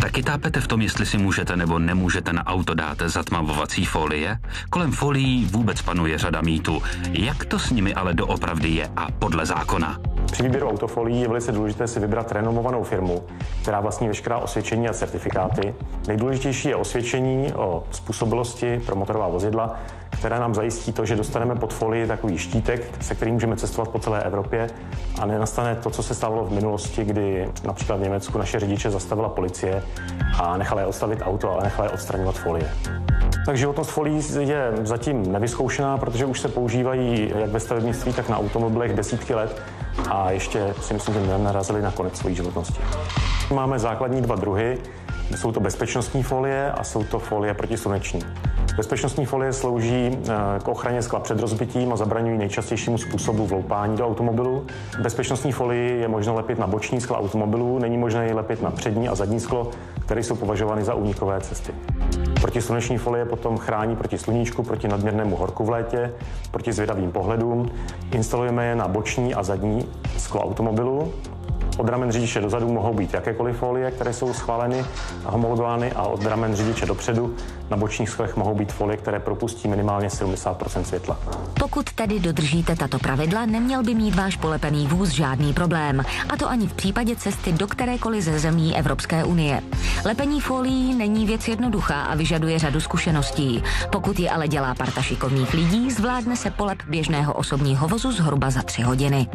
Taky tápete v tom, jestli si můžete nebo nemůžete na auto dát zatmavovací folie? Kolem folií vůbec panuje řada mýtů. Jak to s nimi ale doopravdy je a podle zákona? Při výběru autofolií je velice důležité si vybrat renomovanou firmu, která vlastní veškerá osvědčení a certifikáty. Nejdůležitější je osvědčení o způsobilosti pro motorová vozidla, které nám zajistí to, že dostaneme pod folii takový štítek, se kterým můžeme cestovat po celé Evropě a nenastane to, co se stalo v minulosti, kdy například v Německu naše řidiče zastavila policie a nechala je odstavit auto, ale nechala je odstraňovat folie. Tak životnost folií je zatím nevyzkoušená, protože už se používají jak ve stavebnictví, tak na automobilech desítky let a ještě si myslím, že nenarazili na konec své životnosti. Máme základní dva druhy. Jsou to bezpečnostní folie a jsou to folie protisluneční. Bezpečnostní folie slouží k ochraně skla před rozbitím a zabraňují nejčastějšímu způsobu vloupání do automobilu. Bezpečnostní folii je možno lepit na boční skla automobilů, není možné ji lepit na přední a zadní sklo, které jsou považovány za únikové cesty. Protisluneční folie potom chrání proti sluníčku, proti nadměrnému horku v létě, proti zvědavým pohledům. Instalujeme je na boční a zadní sklo automobilu. Od ramen řidiče dozadu mohou být jakékoliv folie, které jsou schváleny a homologovány, a od ramen řidiče dopředu na bočních sklech mohou být folie, které propustí minimálně 70% světla. Pokud tedy dodržíte tato pravidla, neměl by mít váš polepený vůz žádný problém. A to ani v případě cesty do kterékoliv ze zemí Evropské unie. Lepení folií není věc jednoduchá a vyžaduje řadu zkušeností. Pokud ji ale dělá parta šikovných lidí, zvládne se polep běžného osobního vozu zhruba za 3 hodiny.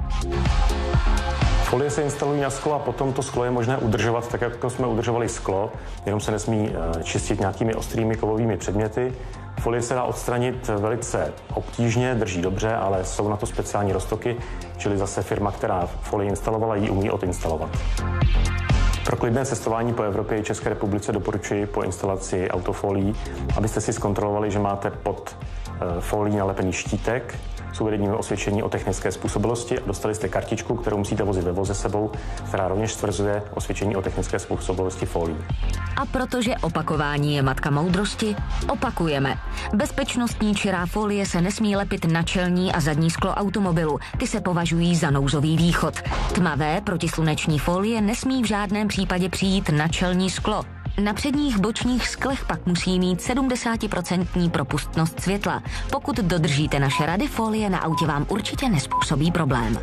Folie se instalují na sklo a potom to sklo je možné udržovat tak, jako jsme udržovali sklo, jenom se nesmí čistit nějakými ostrými kovovými předměty. Folie se dá odstranit velice obtížně, drží dobře, ale jsou na to speciální roztoky, čili zase firma, která folii instalovala, ji umí odinstalovat. Pro klidné cestování po Evropě i České republice doporučuji po instalaci autofolií, abyste si zkontrolovali, že máte pod folií nalepený štítek s uvedením osvědčení o technické způsobilosti a dostali jste kartičku, kterou musíte vozit ve voze sebou, která rovněž stvrzuje osvědčení o technické způsobilosti folií. A protože opakování je matka moudrosti, opakujeme. Bezpečnostní čirá folie se nesmí lepit na čelní a zadní sklo automobilu. Ty se považují za nouzový východ. Tmavé protisluneční folie nesmí v žádném případě přijít na čelní sklo. Na předních bočních sklech pak musí mít 70% propustnost světla. Pokud dodržíte naše rady, folie na autě vám určitě nezpůsobí problém.